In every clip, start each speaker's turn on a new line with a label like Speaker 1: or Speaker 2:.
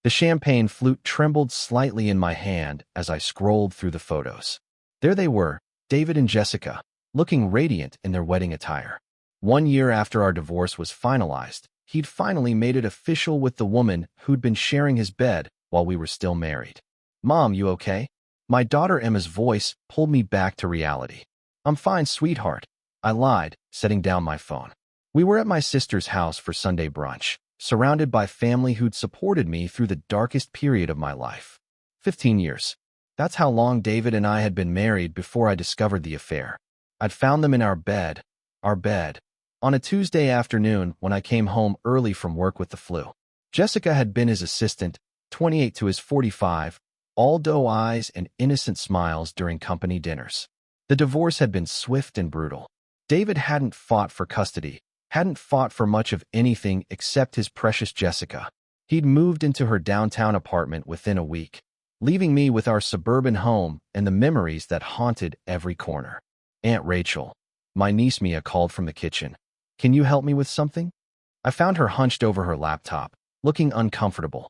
Speaker 1: The champagne flute trembled slightly in my hand as I scrolled through the photos. There they were, David and Jessica, looking radiant in their wedding attire. 1 year after our divorce was finalized, he'd finally made it official with the woman who'd been sharing his bed while we were still married. "Mom, you okay?" My daughter Emma's voice pulled me back to reality. "I'm fine, sweetheart," I lied, setting down my phone. We were at my sister's house for Sunday brunch, surrounded by family who'd supported me through the darkest period of my life. 15 years. That's how long David and I had been married before I discovered the affair. I'd found them in our bed, on a Tuesday afternoon when I came home early from work with the flu. Jessica had been his assistant, 28 to his 45, all doe eyes and innocent smiles during company dinners. The divorce had been swift and brutal. David hadn't fought for custody, hadn't fought for much of anything except his precious Jessica. He'd moved into her downtown apartment within a week, leaving me with our suburban home and the memories that haunted every corner. "Aunt Rachel," my niece Mia called from the kitchen. "Can you help me with something?" I found her hunched over her laptop, looking uncomfortable.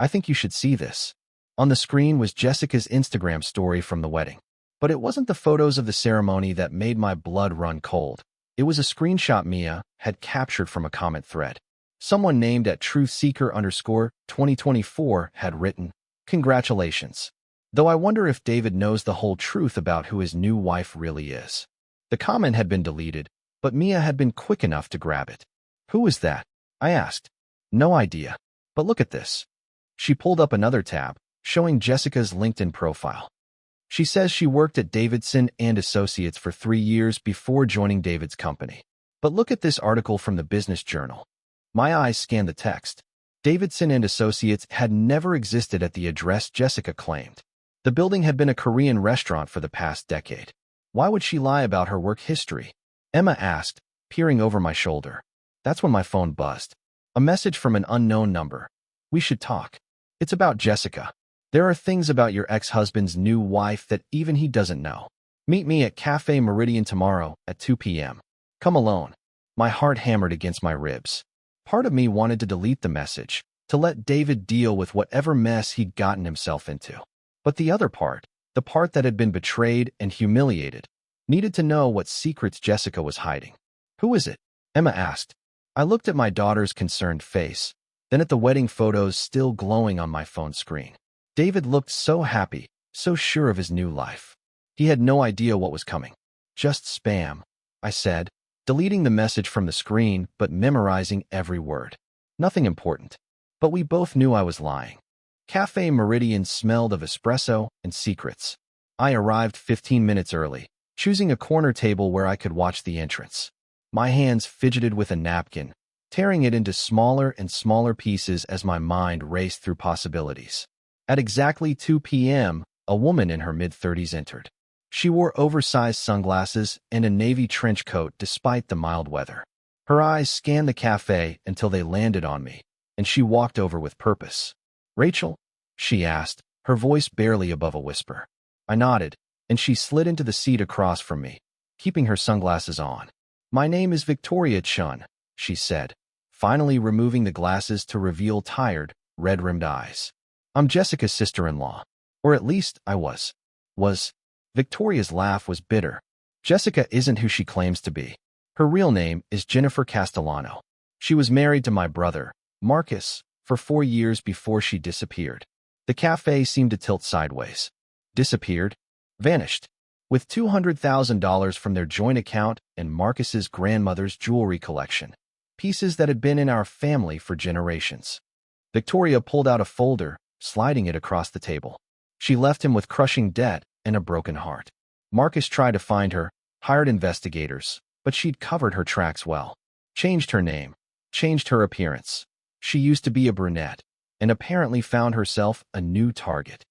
Speaker 1: I think you should see this." On the screen was Jessica's Instagram story from the wedding. But it wasn't the photos of the ceremony that made my blood run cold. It was a screenshot Mia had captured from a comment thread. Someone named at truthseeker_2024 had written, "Congratulations. Though I wonder if David knows the whole truth about who his new wife really is." The comment had been deleted, but Mia had been quick enough to grab it. "Who is that?" I asked. "No idea. But look at this." She pulled up another tab, showing Jessica's LinkedIn profile. She says she worked at Davidson and Associates for 3 years before joining David's company. But look at this article from the Business Journal. My eyes scanned the text. Davidson and Associates had never existed at the address Jessica claimed. The building had been a Korean restaurant for the past decade. Why would she lie about her work history? Emma asked, peering over my shoulder. That's when my phone buzzed. A message from an unknown number. "We should talk. It's about Jessica. There are things about your ex-husband's new wife that even he doesn't know. Meet me at Cafe Meridian tomorrow at 2 p.m. Come alone." My heart hammered against my ribs. Part of me wanted to delete the message, to let David deal with whatever mess he'd gotten himself into. But the other part, the part that had been betrayed and humiliated, needed to know what secrets Jessica was hiding. "Who is it?" Emma asked. I looked at my daughter's concerned face, then at the wedding photos still glowing on my phone screen. David looked so happy, so sure of his new life. He had no idea what was coming. "Just spam," I said, deleting the message from the screen but memorizing every word. Nothing important. But we both knew I was lying. Cafe Meridian smelled of espresso and secrets. I arrived 15 minutes early, choosing a corner table where I could watch the entrance. My hands fidgeted with a napkin, tearing it into smaller and smaller pieces as my mind raced through possibilities. At exactly 2 p.m., a woman in her mid-30s entered. She wore oversized sunglasses and a navy trench coat despite the mild weather. Her eyes scanned the cafe until they landed on me, and she walked over with purpose. "Rachel?" she asked, her voice barely above a whisper. I nodded, and she slid into the seat across from me, keeping her sunglasses on. "My name is Victoria Chun," she said, finally removing the glasses to reveal tired, red-rimmed eyes. "I'm Jessica's sister-in-law. Or at least I was. Victoria's laugh was bitter. "Jessica isn't who she claims to be. Her real name is Jennifer Castellano. She was married to my brother, Marcus, for 4 years before she disappeared." The cafe seemed to tilt sideways. Disappeared? Vanished. With $200,000 from their joint account and Marcus's grandmother's jewelry collection. Pieces that had been in our family for generations. Victoria pulled out a folder, sliding it across the table. She left him with crushing debt and a broken heart. Marcus tried to find her, hired investigators, but she'd covered her tracks well. Changed her name, changed her appearance. She used to be a brunette, and apparently found herself a new target.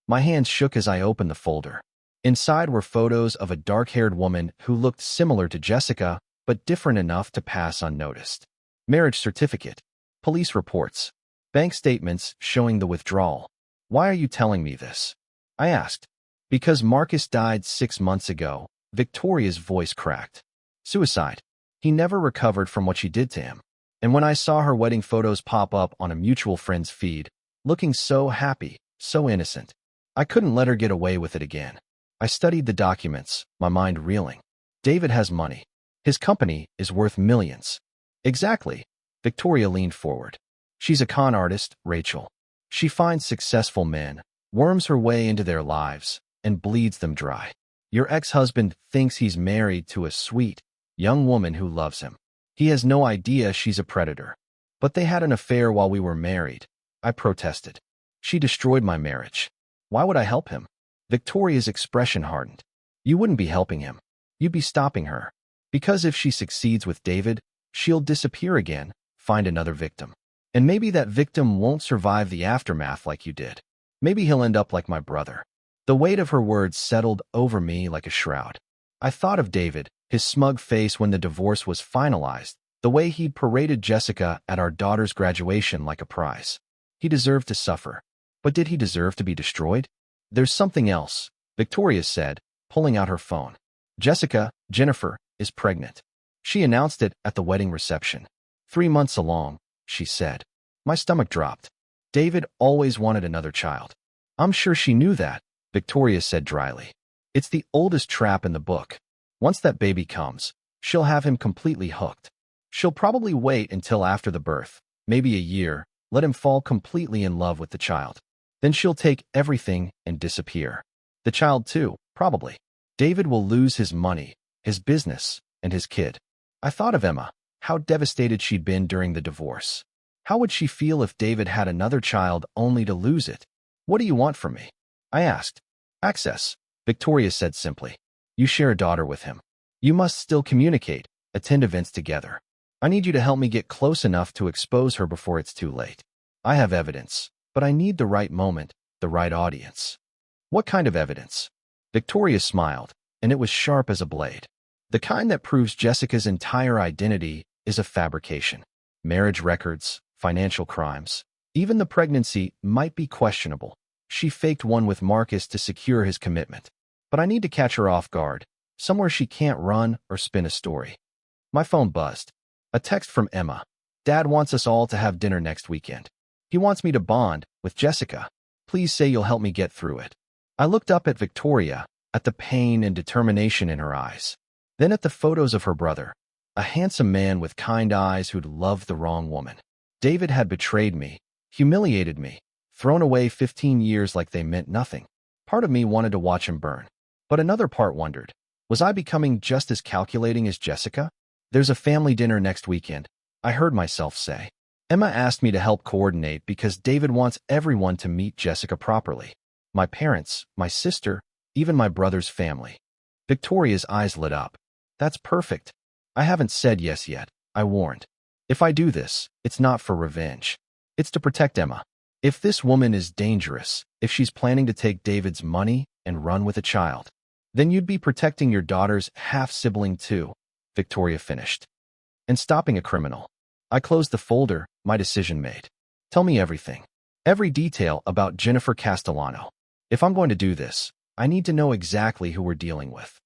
Speaker 1: My hands shook as I opened the folder. Inside were photos of a dark-haired woman who looked similar to Jessica, but different enough to pass unnoticed. Marriage certificate, police reports, bank statements showing the withdrawal. "Why are you telling me this?" I asked. "Because Marcus died 6 months ago," Victoria's voice cracked. "Suicide. He never recovered from what she did to him." And when I saw her wedding photos pop up on a mutual friend's feed, looking so happy, so innocent, I couldn't let her get away with it again. I studied the documents, my mind reeling. David has money. His company is worth millions. Exactly. Victoria leaned forward. She's a con artist, Rachel. She finds successful men, worms her way into their lives, and bleeds them dry. Your ex-husband thinks he's married to a sweet, young woman who loves him. He has no idea she's a predator. But they had an affair while we were married. I protested. She destroyed my marriage. Why would I help him? Victoria's expression hardened. You wouldn't be helping him. You'd be stopping her. Because if she succeeds with David, she'll disappear again, find another victim. And maybe that victim won't survive the aftermath like you did. Maybe he'll end up like my brother. The weight of her words settled over me like a shroud. I thought of David, his smug face when the divorce was finalized, the way he'd paraded Jessica at our daughter's graduation like a prize. He deserved to suffer. But did he deserve to be destroyed? There's something else, Victoria said, pulling out her phone. Jennifer, is pregnant. She announced it at the wedding reception. 3 months along, she said. My stomach dropped. David always wanted another child. I'm sure she knew that, Victoria said dryly. It's the oldest trap in the book. Once that baby comes, she'll have him completely hooked. She'll probably wait until after the birth, maybe a year, let him fall completely in love with the child. Then she'll take everything and disappear. The child too, probably. David will lose his money, his business, and his kid. I thought of Emma, how devastated she'd been during the divorce. How would she feel if David had another child only to lose it? What do you want from me? I asked. Access, Victoria said simply. You share a daughter with him. You must still communicate, attend events together. I need you to help me get close enough to expose her before it's too late. I have evidence, but I need the right moment, the right audience. What kind of evidence? Victoria smiled, and it was sharp as a blade. The kind that proves Jessica's entire identity is a fabrication. Marriage records, financial crimes. Even the pregnancy might be questionable. She faked one with Marcus to secure his commitment. But I need to catch her off guard, somewhere she can't run or spin a story. My phone buzzed. A text from Emma. Dad wants us all to have dinner next weekend. He wants me to bond with Jessica. Please say you'll help me get through it. I looked up at Victoria, at the pain and determination in her eyes. Then at the photos of her brother, a handsome man with kind eyes who'd loved the wrong woman. David had betrayed me, humiliated me, thrown away 15 years like they meant nothing. Part of me wanted to watch him burn. But another part wondered, was I becoming just as calculating as Jessica? There's a family dinner next weekend, I heard myself say. Emma asked me to help coordinate because David wants everyone to meet Jessica properly. My parents, my sister, even my brother's family. Victoria's eyes lit up. That's perfect. I haven't said yes yet, I warned. If I do this, it's not for revenge. It's to protect Emma. If this woman is dangerous, if she's planning to take David's money and run with a child, then you'd be protecting your daughter's half-sibling too, Victoria finished. And stopping a criminal. I closed the folder, my decision made. Tell me everything. Every detail about Jennifer Castellano. If I'm going to do this, I need to know exactly who we're dealing with.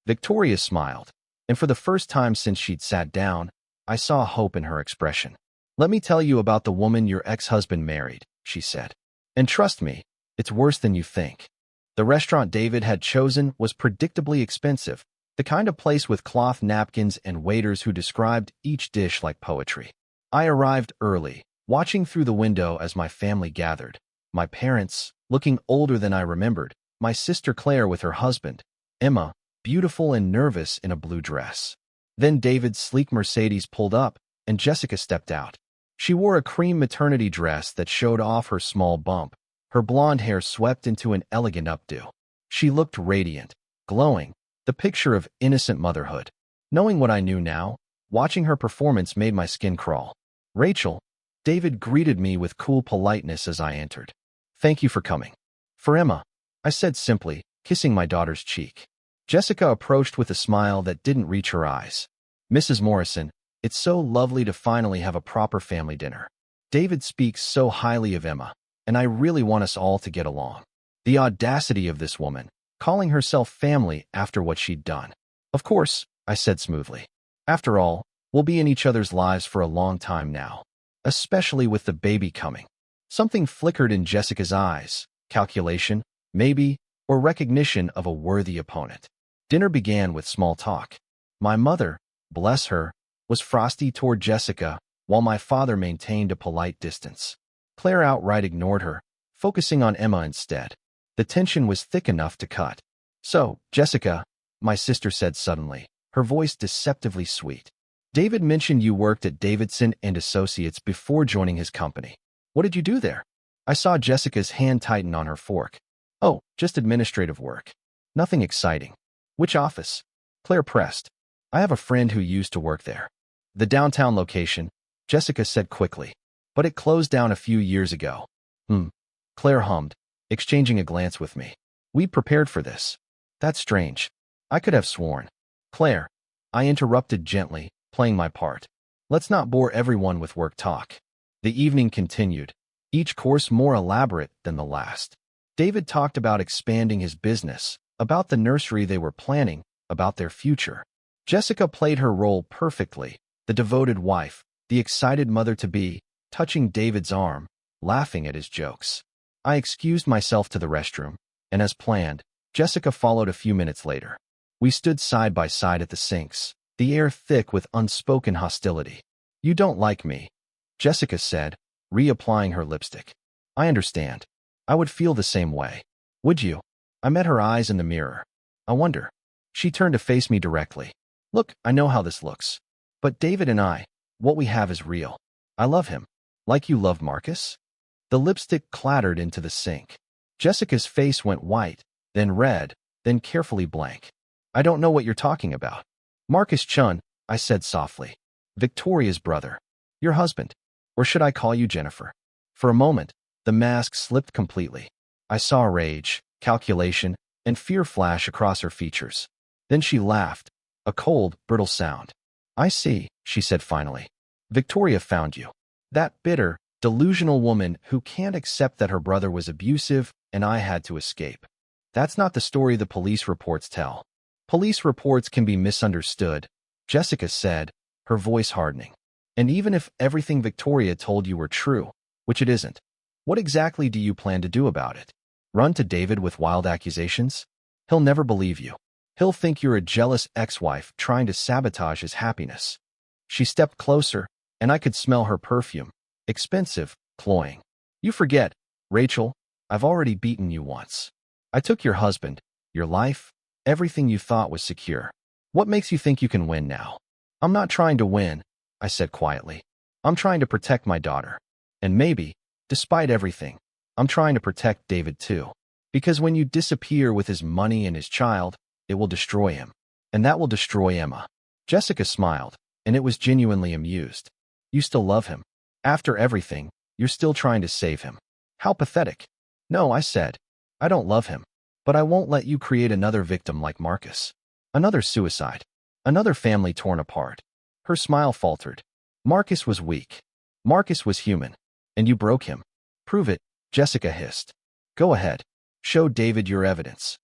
Speaker 1: Victoria smiled, and for the first time since she'd sat down, I saw hope in her expression. Let me tell you about the woman your ex-husband married, she said. And trust me, it's worse than you think. The restaurant David had chosen was predictably expensive, the kind of place with cloth napkins and waiters who described each dish like poetry. I arrived early, watching through the window as my family gathered. My parents, looking older than I remembered, my sister Claire with her husband, Emma, beautiful and nervous in a blue dress. Then David's sleek Mercedes pulled up, and Jessica stepped out. She wore a cream maternity dress that showed off her small bump, her blonde hair swept into an elegant updo. She looked radiant, glowing, the picture of innocent motherhood. Knowing what I knew now, watching her performance made my skin crawl. Rachel, David greeted me with cool politeness as I entered. Thank you for coming. For Emma, I said simply, kissing my daughter's cheek. Jessica approached with a smile that didn't reach her eyes. Mrs. Morrison, it's so lovely to finally have a proper family dinner. David speaks so highly of Emma, and I really want us all to get along. The audacity of this woman, calling herself family after what she'd done. Of course, I said smoothly. After all, We'll be in each other's lives for a long time now, especially with the baby coming. Something flickered in Jessica's eyes. Calculation, maybe, or recognition of a worthy opponent. Dinner began with small talk. My mother, bless her, was frosty toward Jessica, while my father maintained a polite distance. Claire outright ignored her, focusing on Emma instead. The tension was thick enough to cut. "So, Jessica," my sister said suddenly, her voice deceptively sweet. "David mentioned you worked at Davidson and Associates before joining his company. What did you do there?" I saw Jessica's hand tighten on her fork. "Oh, just administrative work. Nothing exciting." "Which office?" Claire pressed. "I have a friend who used to work there." "The downtown location," Jessica said quickly. "But it closed down a few years ago." Claire hummed, exchanging a glance with me. "We prepared for this." "That's strange. I could have sworn." "Claire," I interrupted gently, playing my part. "Let's not bore everyone with work talk." The evening continued, each course more elaborate than the last. David talked about expanding his business, about the nursery they were planning, about their future. Jessica played her role perfectly, the devoted wife, the excited mother-to-be, touching David's arm, laughing at his jokes. I excused myself to the restroom, and as planned, Jessica followed a few minutes later. We stood side by side at the sinks, the air thick with unspoken hostility. "You don't like me," Jessica said, reapplying her lipstick. "I understand. I would feel the same way." "Would you?" I met her eyes in the mirror. "I wonder." She turned to face me directly. "Look, I know how this looks. But David and I, what we have is real. I love him. Like you loved Marcus?" The lipstick clattered into the sink. Jessica's face went white, then red, then carefully blank. "I don't know what you're talking about." "Marcus Chun," I said softly. "Victoria's brother. Your husband. Or should I call you Jennifer?" For a moment, the mask slipped completely. I saw rage, calculation, and fear flash across her features. Then she laughed, a cold, brittle sound. "I see," she said finally. "Victoria found you. That bitter, delusional woman who can't accept that her brother was abusive and I had to escape. That's not the story the police reports tell." "Police reports can be misunderstood," Jessica said, her voice hardening. "And even if everything Victoria told you were true, which it isn't, what exactly do you plan to do about it? Run to David with wild accusations? He'll never believe you. He'll think you're a jealous ex-wife trying to sabotage his happiness." She stepped closer, and I could smell her perfume. Expensive, cloying. "You forget, Rachel, I've already beaten you once. I took your husband, your life, everything you thought was secure. What makes you think you can win now?" "I'm not trying to win," I said quietly. "I'm trying to protect my daughter. And maybe, despite everything, I'm trying to protect David too. Because when you disappear with his money and his child, it will destroy him. And that will destroy Emma." Jessica smiled, and it was genuinely amused. "You still love him. After everything, you're still trying to save him. How pathetic." "No," I said. "I don't love him. But I won't let you create another victim like Marcus. Another suicide. Another family torn apart." Her smile faltered. "Marcus was weak. Marcus was human. And you broke him." "Prove it," Jessica hissed. "Go ahead. Show David your evidence.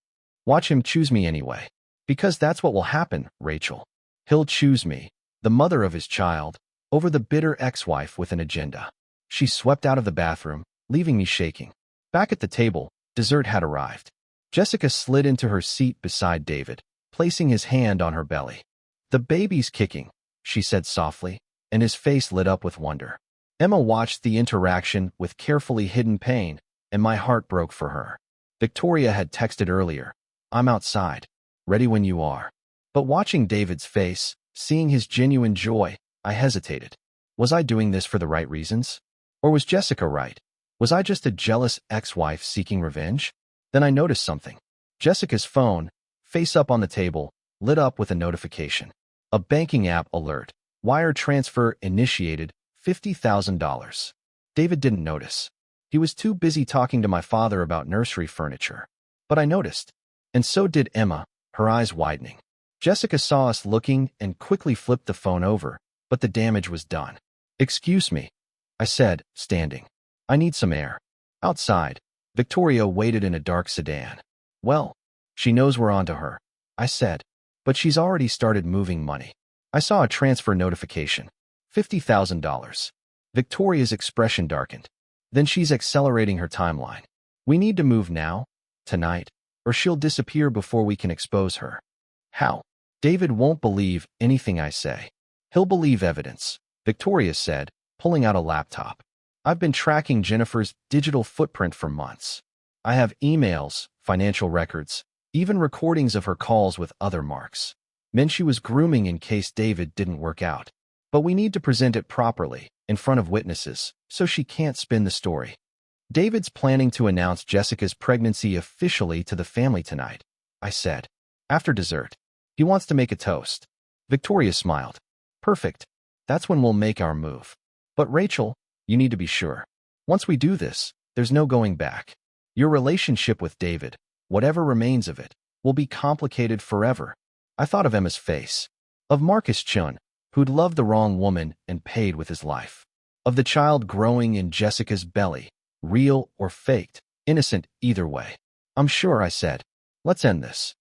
Speaker 1: Watch him choose me anyway. Because that's what will happen, Rachel. He'll choose me, the mother of his child, over the bitter ex-wife with an agenda." She swept out of the bathroom, leaving me shaking. Back at the table, dessert had arrived. Jessica slid into her seat beside David, placing his hand on her belly. "The baby's kicking," she said softly, and his face lit up with wonder. Emma watched the interaction with carefully hidden pain, and my heart broke for her. Victoria had texted earlier, "I'm outside, ready when you are." But watching David's face, seeing his genuine joy, I hesitated. Was I doing this for the right reasons? Or was Jessica right? Was I just a jealous ex-wife seeking revenge? Then I noticed something. Jessica's phone, face up on the table, lit up with a notification. A banking app alert. Wire transfer initiated, $50,000. David didn't notice. He was too busy talking to my father about nursery furniture. But I noticed. And so did Emma, her eyes widening. Jessica saw us looking and quickly flipped the phone over, but the damage was done. "Excuse me," I said, standing. "I need some air." Outside, Victoria waited in a dark sedan. "Well, she knows we're onto her," I said. "But she's already started moving money." I saw a transfer notification. $50,000. Victoria's expression darkened. Then she's accelerating her timeline. We need to move now, tonight, or she'll disappear before we can expose her. How? David won't believe anything I say. He'll believe evidence, Victoria said, pulling out a laptop. I've been tracking Jennifer's digital footprint for months. I have emails, financial records, even recordings of her calls with other marks. Men she was grooming in case David didn't work out. But we need to present it properly, in front of witnesses, so she can't spin the story. David's planning to announce Jessica's pregnancy officially to the family tonight, I said. After dessert. He wants to make a toast. Victoria smiled. Perfect. That's when we'll make our move. But Rachel, you need to be sure. Once we do this, there's no going back. Your relationship with David, whatever remains of it, will be complicated forever. I thought of Emma's face. Of Marcus Chun, who'd loved the wrong woman and paid with his life. Of the child growing in Jessica's belly, real or faked, innocent either way. I'm sure, I said. Let's end this.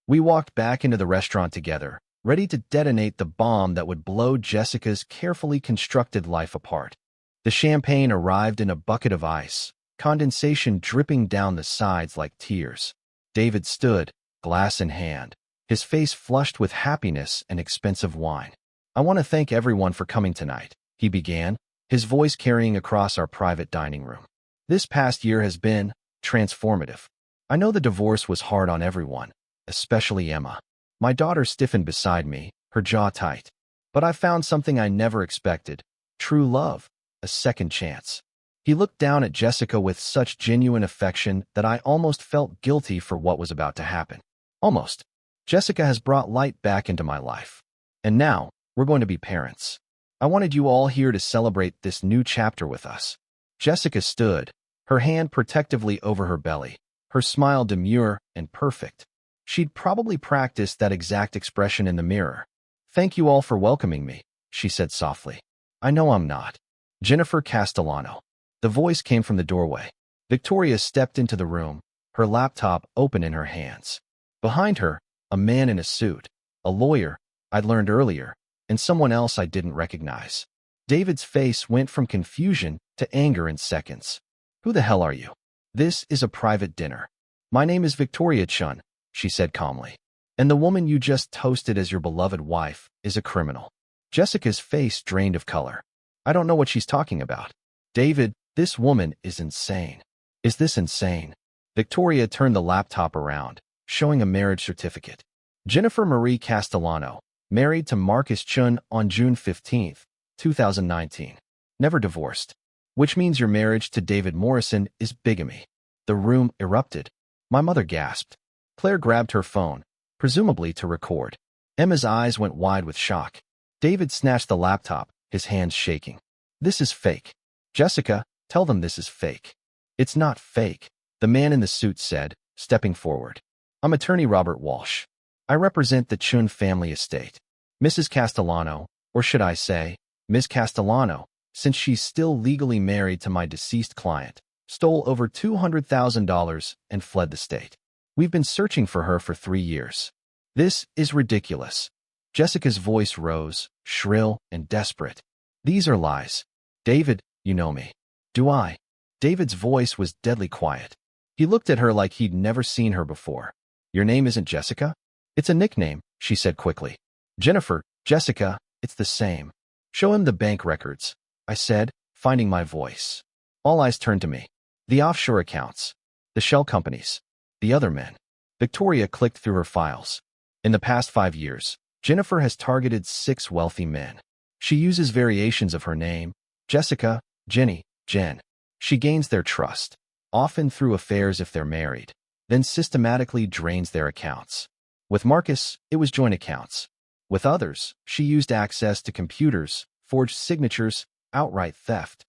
Speaker 1: We walked back into the restaurant together, ready to detonate the bomb that would blow Jessica's carefully constructed life apart. The champagne arrived in a bucket of ice, condensation dripping down the sides like tears. David stood, glass in hand, his face flushed with happiness and expensive wine. I want to thank everyone for coming tonight, he began, his voice carrying across our private dining room. This past year has been transformative. I know the divorce was hard on everyone, especially Emma. My daughter stiffened beside me, her jaw tight. But I found something I never expected. True love, a second chance. He looked down at Jessica with such genuine affection that I almost felt guilty for what was about to happen. Almost. Jessica has brought light back into my life. And now, we're going to be parents. I wanted you all here to celebrate this new chapter with us. Jessica stood, her hand protectively over her belly, her smile demure and perfect. She'd probably practiced that exact expression in the mirror. Thank you all for welcoming me, she said softly. I know I'm not. Jennifer Castellano. The voice came from the doorway. Victoria stepped into the room, her laptop open in her hands. Behind her, a man in a suit, a lawyer I'd learned earlier, and someone else I didn't recognize. David's face went from confusion to anger in seconds. Who the hell are you? This is a private dinner. My name is Victoria Chun, she said calmly. And the woman you just toasted as your beloved wife is a criminal. Jessica's face drained of color. I don't know what she's talking about. David, this woman is insane. Is this insane? Victoria turned the laptop around, showing a marriage certificate. Jennifer Marie Castellano, married to Marcus Chun on June 15, 2019. Never divorced. Which means your marriage to David Morrison is bigamy. The room erupted. My mother gasped. Claire grabbed her phone, presumably to record. Emma's eyes went wide with shock. David snatched the laptop, his hands shaking. This is fake. Jessica, tell them this is fake. It's not fake, the man in the suit said, stepping forward. I'm attorney Robert Walsh. I represent the Chun family estate. Mrs. Castellano, or should I say, Ms. Castellano, since she's still legally married to my deceased client, stole over $200,000 and fled the state. We've been searching for her for 3 years. This is ridiculous. Jessica's voice rose, shrill and desperate. These are lies. David, you know me. Do I? David's voice was deadly quiet. He looked at her like he'd never seen her before. Your name isn't Jessica? It's a nickname, she said quickly. Jennifer, Jessica, it's the same. Show him the bank records, I said, finding my voice. All eyes turned to me. The offshore accounts. The shell companies. The other men. Victoria clicked through her files. In the past 5 years, Jennifer has targeted 6 wealthy men. She uses variations of her name, Jessica, Jenny, Jen. She gains their trust, often through affairs if they're married, then systematically drains their accounts. With Marcus, it was joint accounts. With others, she used access to computers, forged signatures, outright theft.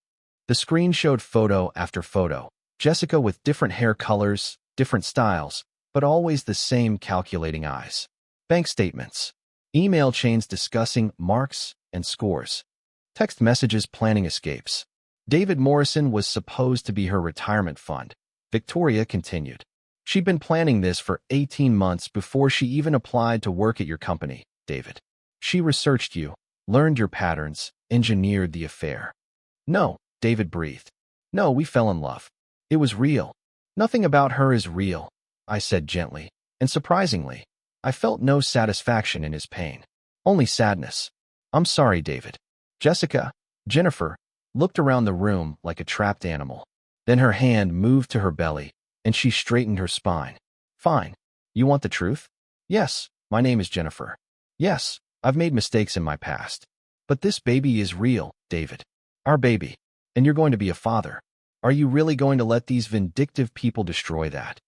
Speaker 1: The screen showed photo after photo, Jessica with different hair colors, different styles, but always the same calculating eyes. Bank statements, email chains discussing marks and scores, text messages planning escapes. David Morrison was supposed to be her retirement fund. Victoria continued. She'd been planning this for 18 months before she even applied to work at your company, David. She researched you, learned your patterns, engineered the affair. No, David breathed. No, we fell in love. It was real. Nothing about her is real, I said gently, and surprisingly, I felt no satisfaction in his pain. Only sadness. I'm sorry, David. Jennifer, looked around the room like a trapped animal. Then her hand moved to her belly, and she straightened her spine. Fine. You want the truth? Yes, my name is Jennifer. Yes, I've made mistakes in my past. But this baby is real, David. Our baby. And you're going to be a father. Are you really going to let these vindictive people destroy that?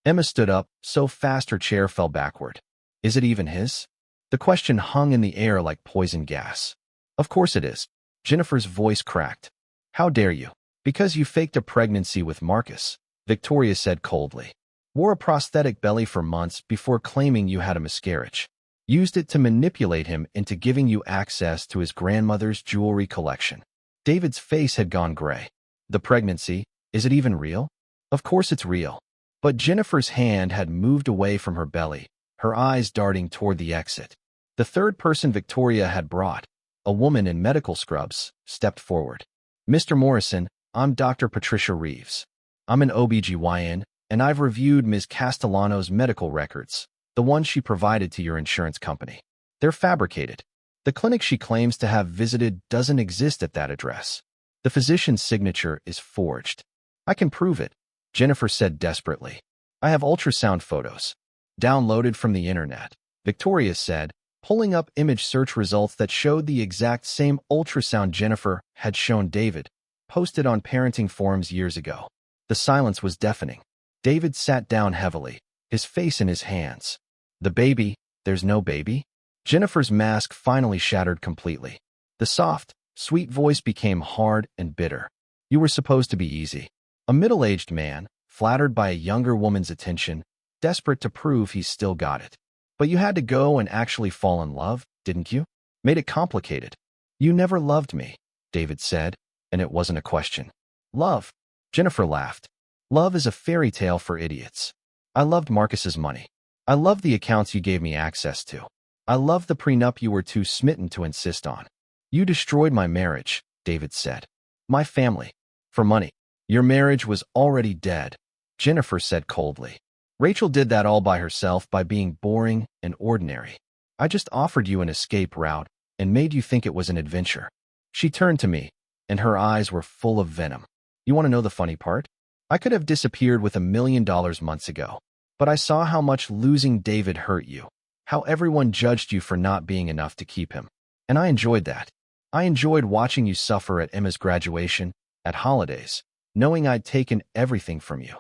Speaker 1: Emma stood up, so fast her chair fell backward. Is it even his? The question hung in the air like poison gas. Of course it is. Jennifer's voice cracked. How dare you? Because you faked a pregnancy with Marcus, Victoria said coldly. Wore a prosthetic belly for months before claiming you had a miscarriage. Used it to manipulate him into giving you access to his grandmother's jewelry collection. David's face had gone gray. The pregnancy, is it even real? Of course it's real. But Jennifer's hand had moved away from her belly, her eyes darting toward the exit. The third person Victoria had brought, a woman in medical scrubs, stepped forward. Mr. Morrison, I'm Dr. Patricia Reeves. I'm an OBGYN, and I've reviewed Ms. Castellano's medical records, the ones she provided to your insurance company. They're fabricated. The clinic she claims to have visited doesn't exist at that address. The physician's signature is forged. I can prove it, Jennifer said desperately. I have ultrasound photos. Downloaded from the internet, Victoria said, pulling up image search results that showed the exact same ultrasound Jennifer had shown David, posted on parenting forums years ago. The silence was deafening. David sat down heavily, his face in his hands. The baby, there's no baby? Jennifer's mask finally shattered completely. The soft, sweet voice became hard and bitter. You were supposed to be easy. A middle-aged man, flattered by a younger woman's attention, desperate to prove he's still got it. But you had to go and actually fall in love, didn't you? Made it complicated. You never loved me, David said, and it wasn't a question. Love. Jennifer laughed. Love is a fairy tale for idiots. I loved Marcus's money. I loved the accounts you gave me access to. I loved the prenup you were too smitten to insist on. You destroyed my marriage, David said. My family. For money. Your marriage was already dead, Jennifer said coldly. Rachel did that all by herself by being boring and ordinary. I just offered you an escape route and made you think it was an adventure. She turned to me, and her eyes were full of venom. You want to know the funny part? I could have disappeared with $1 million months ago, but I saw how much losing David hurt you, how everyone judged you for not being enough to keep him. And I enjoyed that. I enjoyed watching you suffer at Emma's graduation, at holidays, knowing I'd taken everything from you.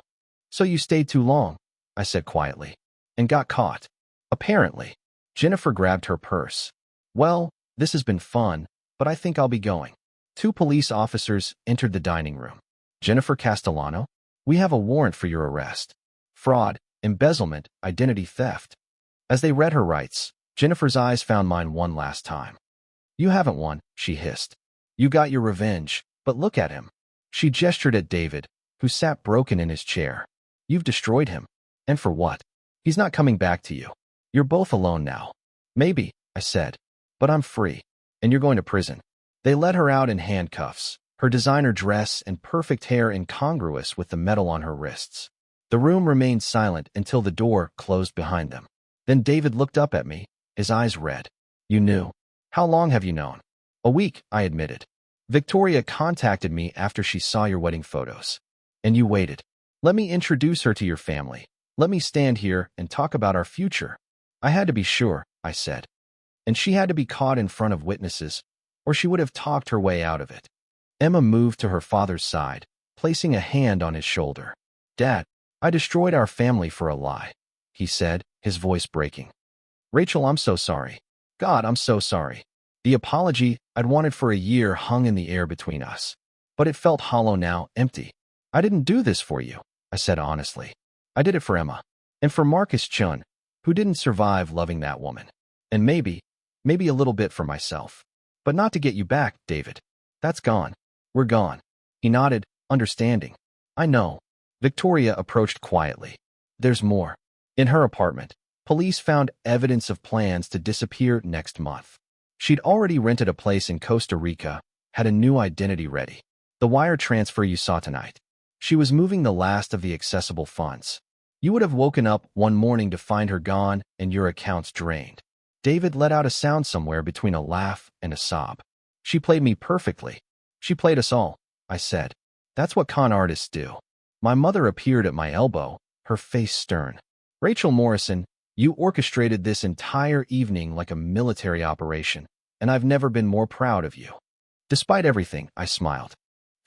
Speaker 1: So you stayed too long, I said quietly, and got caught. Apparently. Jennifer grabbed her purse. Well, this has been fun, but I think I'll be going. 2 police officers entered the dining room. Jennifer Castellano, we have a warrant for your arrest. Fraud, embezzlement, identity theft. As they read her rights, Jennifer's eyes found mine one last time. You haven't won, she hissed. You got your revenge, but look at him. She gestured at David, who sat broken in his chair. You've destroyed him. And for what? He's not coming back to you. You're both alone now. Maybe, I said. But I'm free. And you're going to prison. They led her out in handcuffs, her designer dress and perfect hair incongruous with the metal on her wrists. The room remained silent until the door closed behind them. Then David looked up at me, his eyes red. You knew. How long have you known? A week, I admitted. Victoria contacted me after she saw your wedding photos. And you waited. Let me introduce her to your family. Let me stand here and talk about our future. I had to be sure, I said. And she had to be caught in front of witnesses, or she would have talked her way out of it. Emma moved to her father's side, placing a hand on his shoulder. Dad, I destroyed our family for a lie, he said, his voice breaking. Rachel, I'm so sorry. God, I'm so sorry. The apology I'd wanted for a year hung in the air between us. But it felt hollow now, empty. I didn't do this for you, I said honestly. I did it for Emma. And for Marcus Chun, who didn't survive loving that woman. And maybe a little bit for myself. But not to get you back, David. That's gone. We're gone. He nodded, understanding. I know. Victoria approached quietly. There's more. In her apartment, police found evidence of plans to disappear next month. She'd already rented a place in Costa Rica, had a new identity ready. The wire transfer you saw tonight. She was moving the last of the accessible funds. You would have woken up one morning to find her gone and your accounts drained. David let out a sound somewhere between a laugh and a sob. She played me perfectly. She played us all, I said. That's what con artists do. My mother appeared at my elbow, her face stern. Rachel Morrison, you orchestrated this entire evening like a military operation, and I've never been more proud of you. Despite everything, I smiled.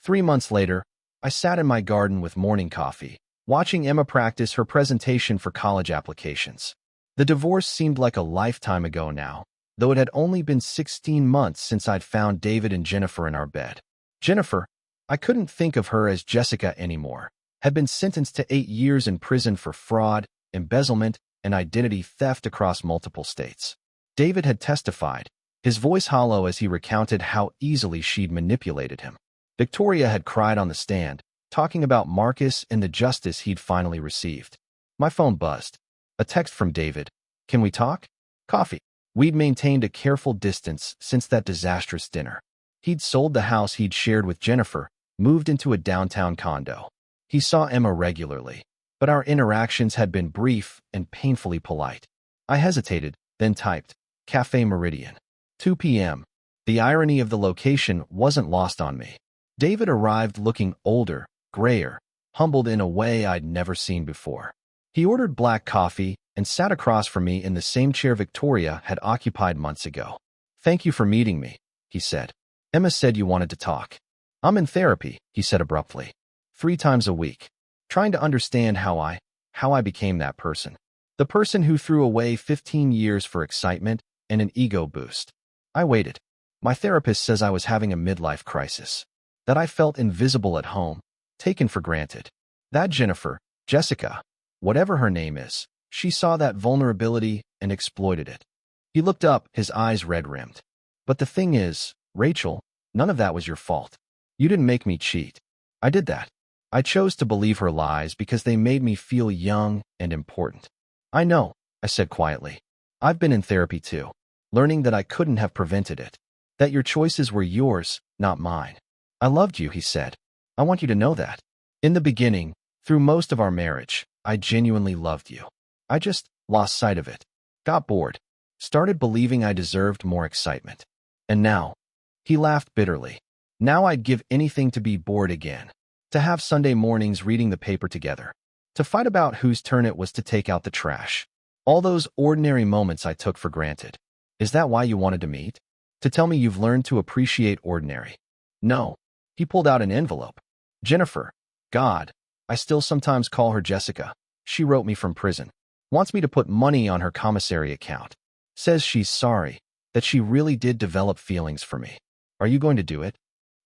Speaker 1: 3 months later, I sat in my garden with morning coffee, watching Emma practice her presentation for college applications. The divorce seemed like a lifetime ago now, though it had only been 16 months since I'd found David and Jennifer in our bed. Jennifer, I couldn't think of her as Jessica anymore, had been sentenced to 8 years in prison for fraud, embezzlement, and identity theft across multiple states. David had testified, his voice hollow as he recounted how easily she'd manipulated him. Victoria had cried on the stand, talking about Marcus and the justice he'd finally received. My phone buzzed. A text from David. Can we talk? Coffee. We'd maintained a careful distance since that disastrous dinner. He'd sold the house he'd shared with Jennifer, moved into a downtown condo. He saw Emma regularly, but our interactions had been brief and painfully polite. I hesitated, then typed, Cafe Meridian. 2 p.m. The irony of the location wasn't lost on me. David arrived looking older, grayer, humbled in a way I'd never seen before. He ordered black coffee and sat across from me in the same chair Victoria had occupied months ago. Thank you for meeting me, he said. Emma said you wanted to talk. I'm in therapy, he said abruptly. 3 times a week. Trying to understand how I became that person. The person who threw away 15 years for excitement and an ego boost. I waited. My therapist says I was having a midlife crisis. That I felt invisible at home, taken for granted. That Jessica, whatever her name is, she saw that vulnerability and exploited it. He looked up, his eyes red-rimmed. But the thing is, Rachel, none of that was your fault. You didn't make me cheat. I did that. I chose to believe her lies because they made me feel young and important. I know, I said quietly. I've been in therapy too, learning that I couldn't have prevented it. That your choices were yours, not mine. I loved you, he said. I want you to know that. In the beginning, through most of our marriage, I genuinely loved you. I just lost sight of it. Got bored. Started believing I deserved more excitement. And now, he laughed bitterly. Now I'd give anything to be bored again. To have Sunday mornings reading the paper together. To fight about whose turn it was to take out the trash. All those ordinary moments I took for granted. Is that why you wanted to meet? To tell me you've learned to appreciate ordinary? No. He pulled out an envelope. Jennifer. God. I still sometimes call her Jessica. She wrote me from prison. Wants me to put money on her commissary account. Says she's sorry. That she really did develop feelings for me. Are you going to do it?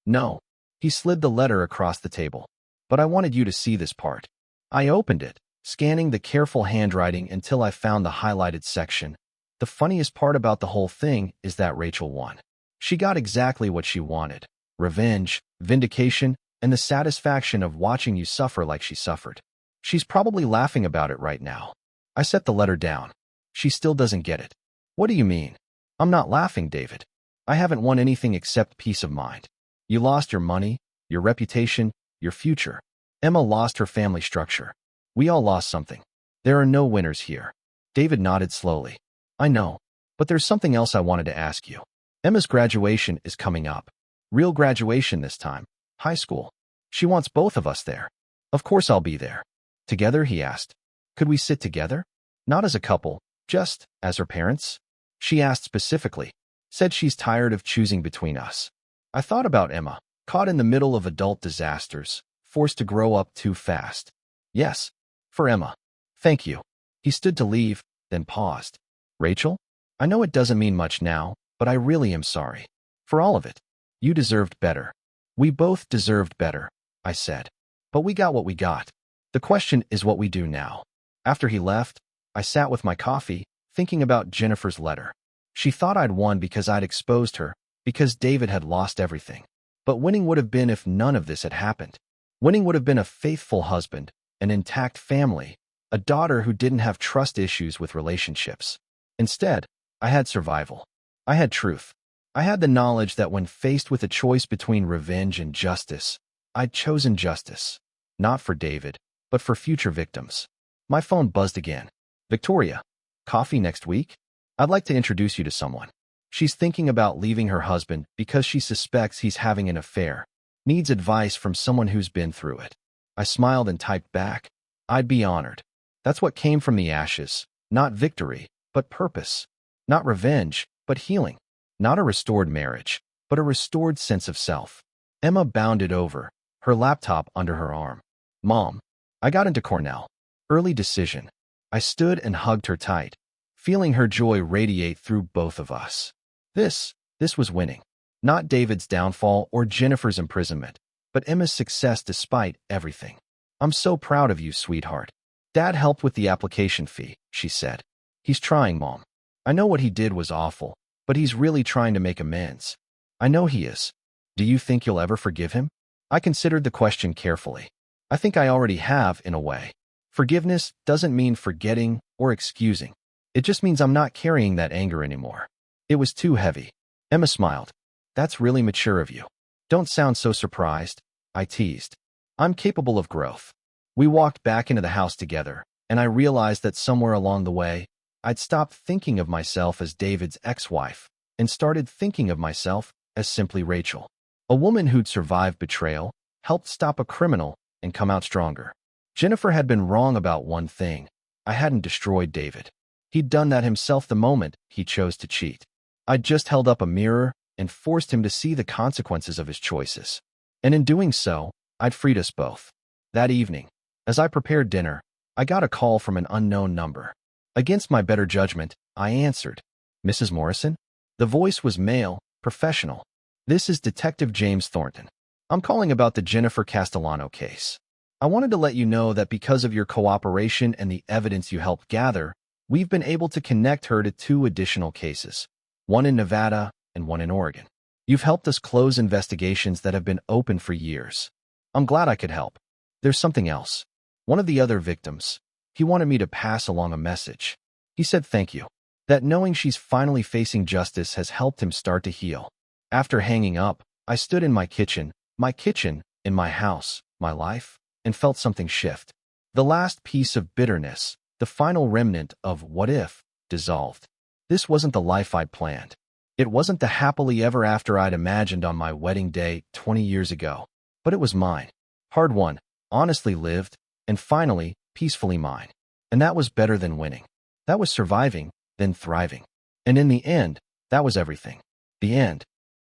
Speaker 1: No. He slid the letter across the table. But I wanted you to see this part. I opened it, scanning the careful handwriting until I found the highlighted section. The funniest part about the whole thing is that Rachel won. She got exactly what she wanted. Revenge, vindication, and the satisfaction of watching you suffer like she suffered. She's probably laughing about it right now. I set the letter down. She still doesn't get it. What do you mean? I'm not laughing, David. I haven't won anything except peace of mind. You lost your money, your reputation, your future. Emma lost her family structure. We all lost something. There are no winners here. David nodded slowly. I know, but there's something else I wanted to ask you. Emma's graduation is coming up. Real graduation this time. High school. She wants both of us there. Of course I'll be there. Together, he asked. Could we sit together? Not as a couple, just as her parents? She asked specifically. Said she's tired of choosing between us. I thought about Emma, caught in the middle of adult disasters, forced to grow up too fast. Yes, for Emma. Thank you. He stood to leave, then paused. Rachel? I know it doesn't mean much now, but I really am sorry. For all of it. You deserved better. We both deserved better, I said. But we got what we got. The question is what we do now. After he left, I sat with my coffee, thinking about Jennifer's letter. She thought I'd won because I'd exposed her, because David had lost everything. But winning would have been if none of this had happened. Winning would have been a faithful husband, an intact family, a daughter who didn't have trust issues with relationships. Instead, I had survival. I had truth. I had the knowledge that when faced with a choice between revenge and justice, I'd chosen justice. Not for David, but for future victims. My phone buzzed again. Victoria, coffee next week? I'd like to introduce you to someone. She's thinking about leaving her husband because she suspects he's having an affair. Needs advice from someone who's been through it. I smiled and typed back, I'd be honored. That's what came from the ashes. Not victory, but purpose. Not revenge, but healing. Not a restored marriage, but a restored sense of self. Emma bounded over, her laptop under her arm. Mom, I got into Cornell. Early decision. I stood and hugged her tight, feeling her joy radiate through both of us. This was winning. Not David's downfall or Jennifer's imprisonment, but Emma's success despite everything. I'm so proud of you, sweetheart. Dad helped with the application fee, she said. He's trying, Mom. I know what he did was awful, but he's really trying to make amends. I know he is. Do you think you'll ever forgive him? I considered the question carefully. I think I already have, in a way. Forgiveness doesn't mean forgetting or excusing. It just means I'm not carrying that anger anymore. It was too heavy. Emma smiled. That's really mature of you. Don't sound so surprised, I teased. I'm capable of growth. We walked back into the house together, and I realized that somewhere along the way, I'd stopped thinking of myself as David's ex-wife and started thinking of myself as simply Rachel. A woman who'd survived betrayal, helped stop a criminal, and come out stronger. Jennifer had been wrong about one thing. I hadn't destroyed David. He'd done that himself the moment he chose to cheat. I'd just held up a mirror and forced him to see the consequences of his choices. And in doing so, I'd freed us both. That evening, as I prepared dinner, I got a call from an unknown number. Against my better judgment, I answered. Mrs. Morrison? The voice was male, professional. This is Detective James Thornton. I'm calling about the Jennifer Castellano case. I wanted to let you know that because of your cooperation and the evidence you helped gather, we've been able to connect her to 2 additional cases, one in Nevada and one in Oregon. You've helped us close investigations that have been open for years. I'm glad I could help. There's something else. One of the other victims, he wanted me to pass along a message. He said thank you. That knowing she's finally facing justice has helped him start to heal. After hanging up, I stood in my kitchen, in my house, my life, and felt something shift. The last piece of bitterness, the final remnant of what if, dissolved. This wasn't the life I'd planned. It wasn't the happily ever after I'd imagined on my wedding day 20 years ago. But it was mine. Hard won, honestly lived, and finally, peacefully mine. And that was better than winning. That was surviving, then thriving. And in the end, that was everything. The end.